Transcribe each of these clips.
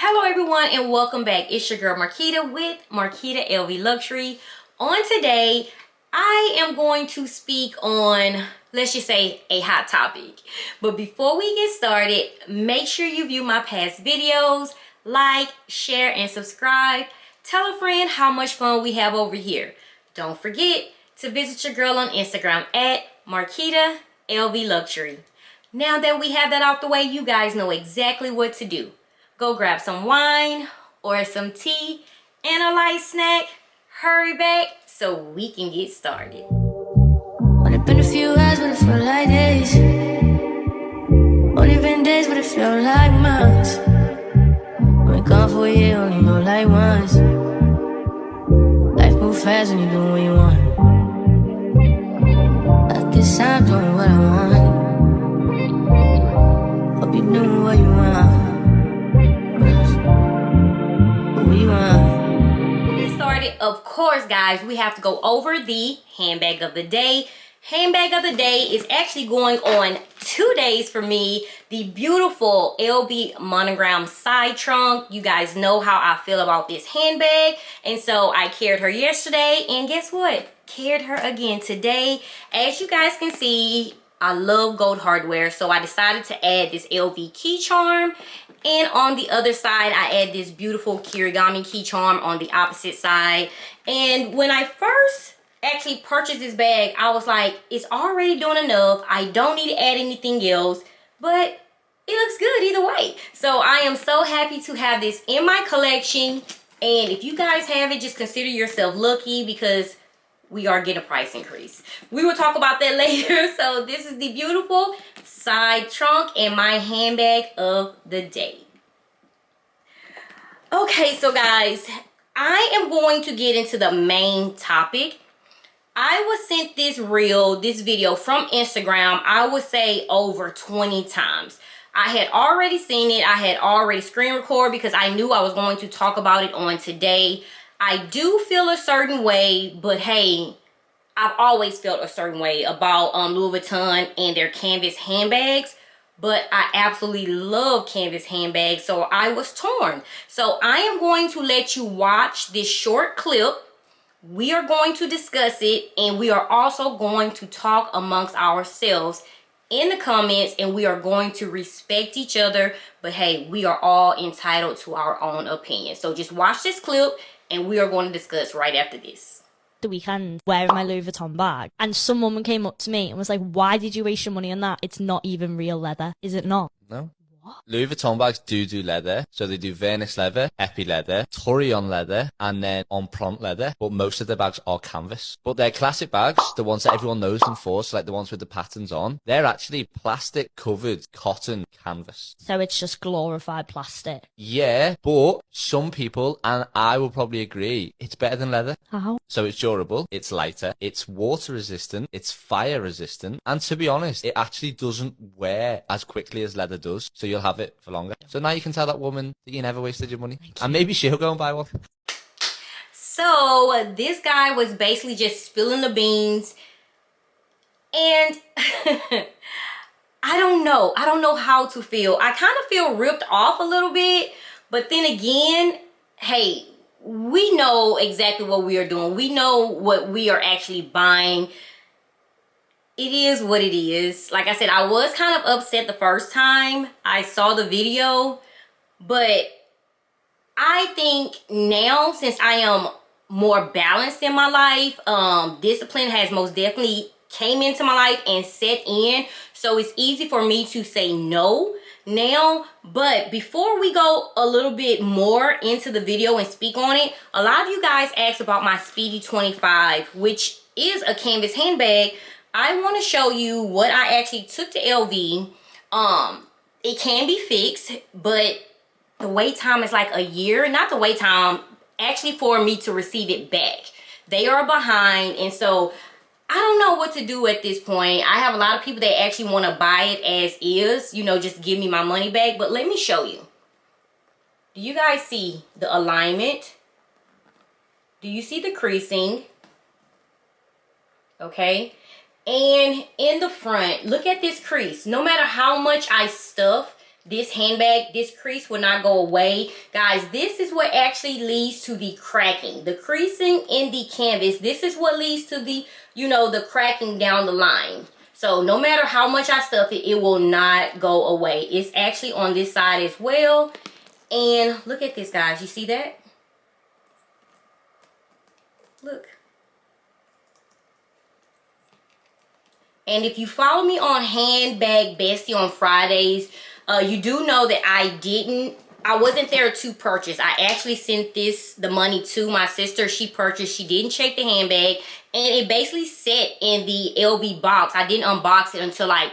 Hello everyone and welcome back. It's your girl Marquita with Marquita LV Luxury. On today, I am going to speak on, let's just say, a hot topic. But before we get started, make sure you view my past videos, like, share, and subscribe. Tell a friend how much fun we have over here. Don't forget to visit your girl on Instagram at Marquita LV Luxury. Now that we have that out the way, you guys know exactly what to do. Go grab some wine or some tea and a light snack. Hurry back so we can get started. Only been a few hours, but it felt like days. Only been days, but it felt like months. Been gone for a year, only know like once. Life moves fast when you do what you want. I guess I'm doing what I want. Hope you're doing what you want. Of course, guys, we have to go over the handbag of the day. Handbag of the day is actually going on 2 days for me. The beautiful LV monogram side trunk. You guys know how I feel about this handbag. And so I carried her yesterday. And guess what? Carried her again today. As you guys can see, I love gold hardware. So I decided to add this LV key charm. And on the other side, I add this beautiful kirigami key charm on the opposite side. And when I first actually purchased this bag, I was like, it's already doing enough. I don't need to add anything else, but it looks good either way. So I am so happy to have this in my collection. And if you guys have it, just consider yourself lucky because we are getting a price increase. We will talk about that later. So this is the beautiful side trunk and my handbag of the day. Okay, so guys, I am going to get into the main topic. I was sent this video from Instagram, I would say over 20 times. I had already seen it. I had already screen recorded because I knew I was going to talk about it on today. I do feel a certain way, but hey, I've always felt a certain way about Louis Vuitton and their canvas handbags. But I absolutely love canvas handbags, so I was torn. So I am going to let you watch this short clip. We are going to discuss it, and we are also going to talk amongst ourselves in the comments, and we are going to respect each other. But hey, we are all entitled to our own opinion. So just watch this clip, and we are going to discuss right after this. The weekend wearing my Louis Vuitton bag, and some woman came up to me and was like, why did you waste your money on that? It's not even real leather. Is it not? No. Louis Vuitton bags do leather. So they do Vernus leather, Epi leather, Turion leather, and then Empreinte leather. But most of their bags are canvas. But their classic bags, the ones that everyone knows them for, so like the ones with the patterns on, they're actually plastic covered cotton canvas. So it's just glorified plastic. Yeah, but some people, and I will probably agree, it's better than leather. How? So it's durable, it's lighter, it's water resistant, it's fire resistant, and to be honest, it actually doesn't wear as quickly as leather does. So you'll have it for longer. So now you can tell that woman that you never wasted your money. And maybe she'll go and buy one. So this guy was basically just spilling the beans. And I don't know how to feel. I kind of feel ripped off a little bit. But then again, hey, we know exactly what we are doing. We know what we are actually buying. It is what it is. Like I said, I was kind of upset the first time I saw the video, but I think now, since I am more balanced in my life, discipline has most definitely came into my life and set in. So it's easy for me to say no now. But before we go a little bit more into the video and speak on it, a lot of you guys asked about my Speedy 25, which is a canvas handbag. I want to show you what I actually took to LV. It can be fixed, but the wait time is like a year. Not the wait time, actually for me to receive it back. They are behind, and so I don't know what to do at this point. I have a lot of people that actually want to buy it as is, you know, just give me my money back. But let me show you. Do you guys see the alignment? Do you see the creasing? Okay. And in the front, look at this crease. No matter how much I stuff this handbag, this crease will not go away. Guys, this is what actually leads to the cracking. The creasing in the canvas, this is what leads to the, you know, the cracking down the line. So no matter how much I stuff it, it will not go away. It's actually on this side as well. And look at this, guys. You see that? Look. And if you follow me on Handbag Bestie on Fridays, you do know that I wasn't there to purchase. I actually sent the money to my sister. She purchased. She didn't check the handbag. And it basically sat in the LV box. I didn't unbox it until like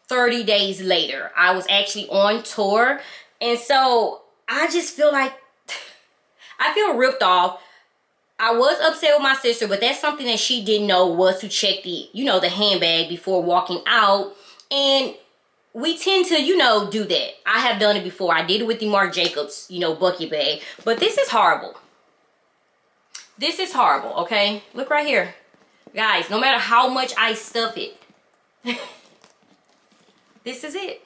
30 days later. I was actually on tour. And so I just feel like, I feel ripped off. I was upset with my sister, but that's something that she didn't know, was to check the, you know, the handbag before walking out. And we tend to, you know, do that. I have done it before. I did it with the Marc Jacobs, you know, bucket bag. But this is horrible. This is horrible, okay? Look right here. Guys, no matter how much I stuff it, this is it.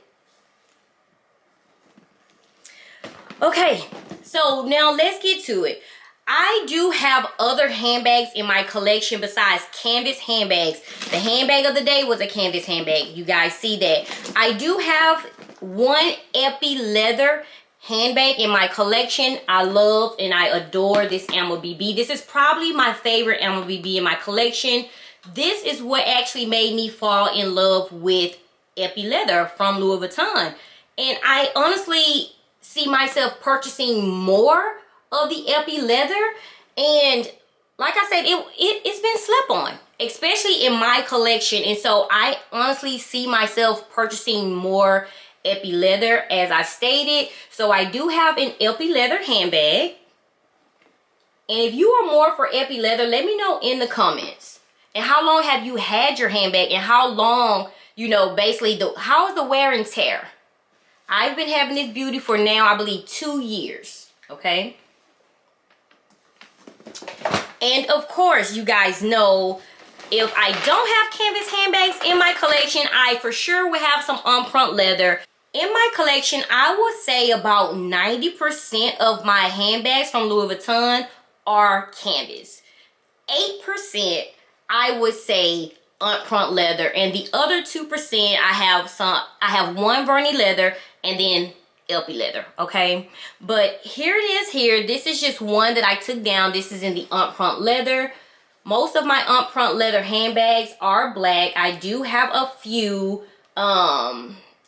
Okay, so now let's get to it. I do have other handbags in my collection besides canvas handbags. The handbag of the day was a canvas handbag. You guys see that. I do have one Epi leather handbag in my collection. I love and I adore this Amber BB. This is probably my favorite Amber BB in my collection. This is what actually made me fall in love with Epi leather from Louis Vuitton. And I honestly see myself purchasing more of the Epi leather, and like I said, it's been slept on, especially in my collection. And so I honestly see myself purchasing more Epi leather, as I stated. So I do have an Epi leather handbag, and if you are more for Epi leather, let me know in the comments. And how long have you had your handbag, and how long, you know, basically how is the wear and tear? I've been having this beauty for now, I believe, 2 years. Okay. And of course, you guys know, if I don't have canvas handbags in my collection, I for sure will have some on-front leather. In my collection, I would say about 90% of my handbags from Louis Vuitton are canvas. 8%, I would say, on-front leather. And the other 2%, I have one Verni leather and then Epi leather, okay? But here it is here. This is just one that I took down. This is in the upfront leather. Most of my upfront leather handbags are black. I do have a few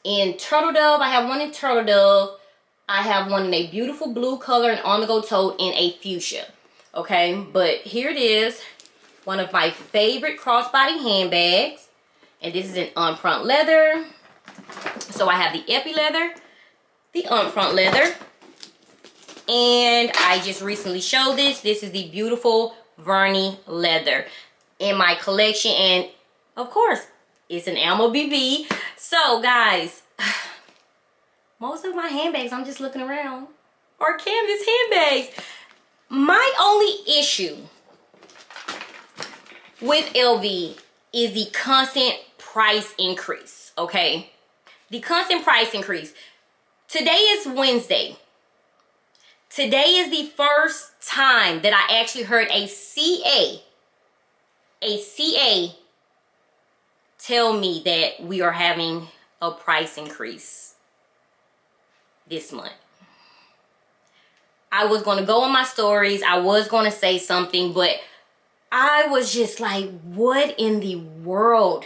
in turtle dove. I have one in turtle dove. I have one in a beautiful blue color and on the go tote in a fuchsia, okay? But here it is, one of my favorite crossbody handbags, and this is in upfront leather. So I have the Epi leather, the upfront leather, and I just recently showed this. This is the beautiful Verni leather in my collection, and of course it's an Alma BB. So guys, most of my handbags, I'm just looking around, are canvas handbags. My only issue with LV is the constant price increase, okay? The constant price increase. Today is Wednesday. Today is the first time that I actually heard a CA tell me that we are having a price increase this month. I was going to go on my stories. I was going to say something, but I was just like, what in the world?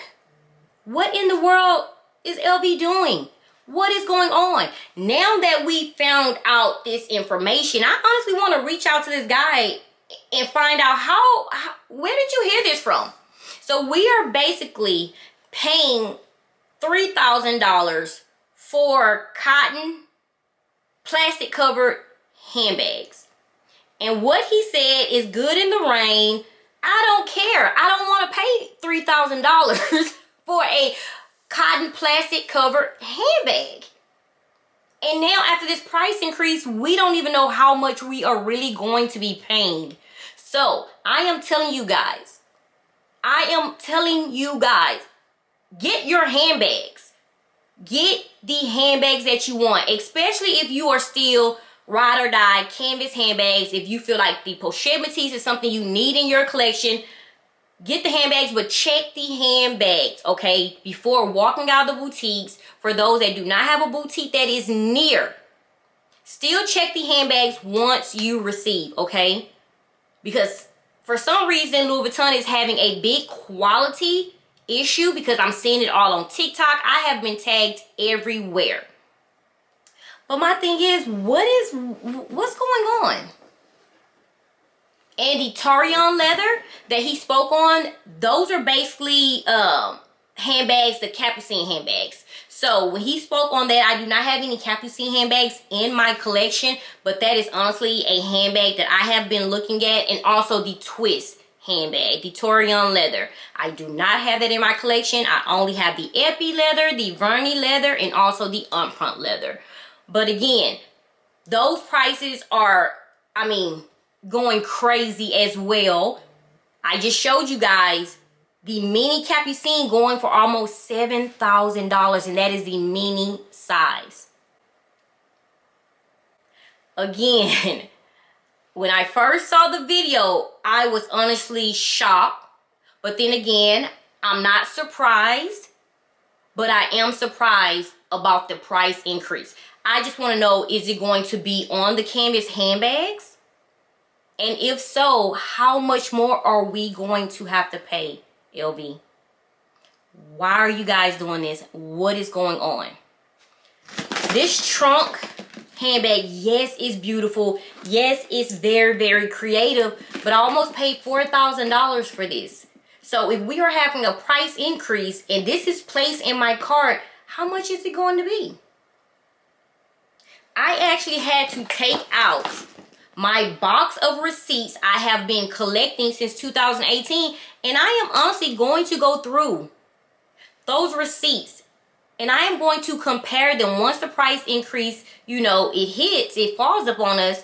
What in the world is LV doing? What is going on? Now that we found out this information, I honestly want to reach out to this guy and find out where did you hear this from? So we are basically paying $3,000 for cotton, plastic covered handbags. And what he said is good in the rain. I don't care. I don't want to pay $3,000 for a cotton plastic covered handbag. And now after this price increase, we don't even know how much we are really going to be paying. So I am telling you guys, get your handbags. Get the handbags that you want, especially if you are still ride or die canvas handbags. If you feel like the pochette Matisse is something you need in your collection, get the handbags, but check the handbags, okay, before walking out of the boutiques. For those that do not have a boutique that is near, still check the handbags once you receive, okay? Because for some reason, Louis Vuitton is having a big quality issue, because I'm seeing it all on TikTok. I have been tagged everywhere. But my thing is, what's going on? And the Tarion leather that he spoke on, those are basically handbags, the Capucine handbags. So when he spoke on that, I do not have any Capucine handbags in my collection, but that is honestly a handbag that I have been looking at. And also the twist handbag, the Tarion leather. I do not have that in my collection. I only have the Epi leather, the Vernis leather, and also the Empreinte leather. But again, those prices are, I mean, going crazy as well. I just showed you guys the mini Capucine going for almost $7,000, and that is the mini size. Again, when I first saw the video, I was honestly shocked. But then again, I'm not surprised, but I am surprised about the price increase. I just want to know, is it going to be on the canvas handbags? And if so, how much more are we going to have to pay, LV? Why are you guys doing this? What is going on? This trunk handbag, yes, it's beautiful. Yes, it's very, very creative. But I almost paid $4,000 for this. So if we are having a price increase and this is placed in my cart, how much is it going to be? I actually had to take out my box of receipts I have been collecting since 2018, and I am honestly going to go through those receipts and I am going to compare them once the price increase, you know, it hits, it falls upon us,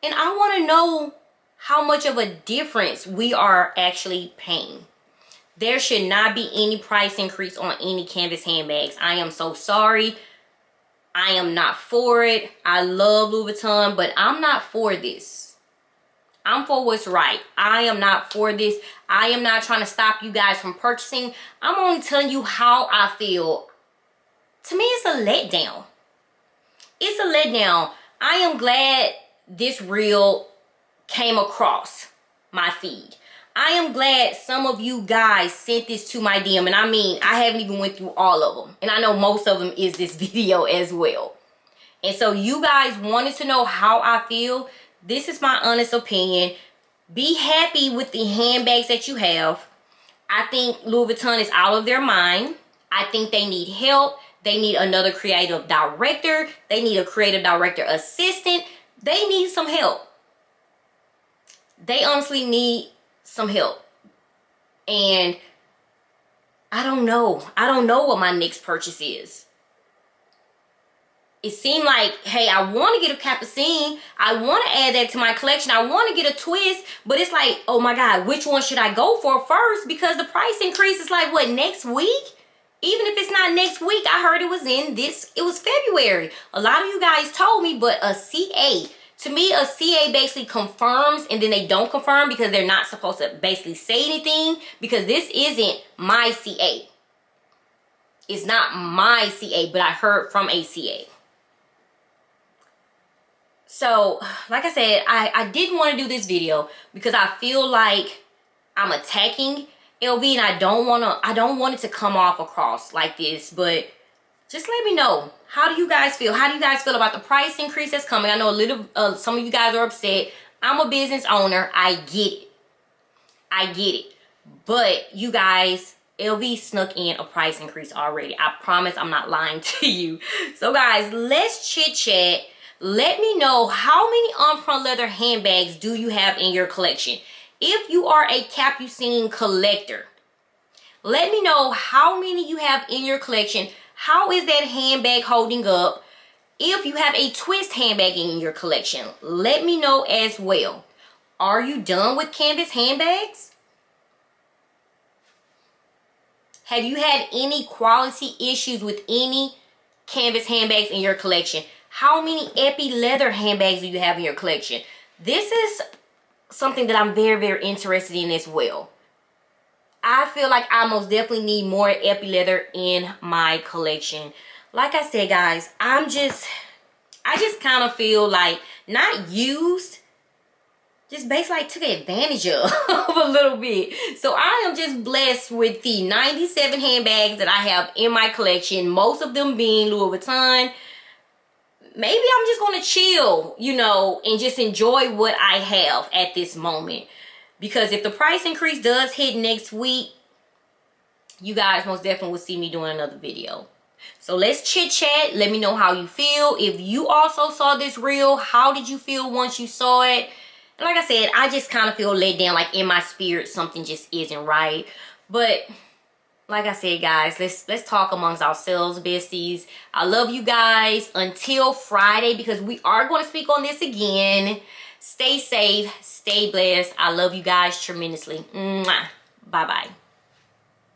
and I want to know how much of a difference we are actually paying. There should not be any price increase on any canvas handbags. I am so sorry. I am not for it. I love Louis Vuitton, but I'm not for this. I'm for what's right. I am not for this. I am not trying to stop you guys from purchasing. I'm only telling you how I feel. To me, it's a letdown. It's a letdown. I am glad this reel came across my feed. I am glad some of you guys sent this to my DM, and I mean, I haven't even went through all of them, and I know most of them is this video as well. And so you guys wanted to know how I feel. This is my honest opinion. Be happy with the handbags that you have. I think Louis Vuitton is out of their mind. I think they need help. They need another creative director. They need a creative director assistant. They need some help. They honestly need some help. And I don't know. I don't know what my next purchase is. It seemed like, hey, I want to get a Capucine. I want to add that to my collection. I want to get a twist. But it's like, oh my God, which one should I go for first? Because the price increase is like, what, next week? Even if it's not next week, I heard it was February. A lot of you guys told me, but a CA, to me, a CA basically confirms and then they don't confirm because they're not supposed to basically say anything, because this isn't my CA. It's not my CA, but I heard from a CA. So, like I said, I didn't want to do this video because I feel like I'm attacking LV, and I don't want it to come off across like this. But just let me know, how do you guys feel? How do you guys feel about the price increase that's coming? I know some of you guys are upset. I'm a business owner. I get it. I get it. But you guys, LV snuck in a price increase already. I promise I'm not lying to you. So guys, let's chit chat. Let me know, how many Empreinte leather handbags do you have in your collection? If you are a Capucine collector, let me know how many you have in your collection. How is that handbag holding up? If you have a twist handbag in your collection, let me know as well. Are you done with canvas handbags? Have you had any quality issues with any canvas handbags in your collection? How many epi leather handbags do you have in your collection? This is something that I'm very, very interested in as well. I feel like I most definitely need more epi leather in my collection. Like I said, guys, I just kind of feel like not used, just basically like took advantage of a little bit. So I am just blessed with the 97 handbags that I have in my collection, most of them being Louis Vuitton. Maybe I'm just gonna chill, you know, and just enjoy what I have at this moment. Because if the price increase does hit next week, you guys most definitely will see me doing another video. So let's chit chat. Let me know how you feel. If you also saw this reel, how did you feel once you saw it? And like I said, I just kind of feel let down, like in my spirit, something just isn't right. But like I said, guys, let's talk amongst ourselves, besties. I love you guys until Friday, because we are going to speak on this again. Stay safe, stay blessed. I love you guys tremendously. Mwah. Bye-bye.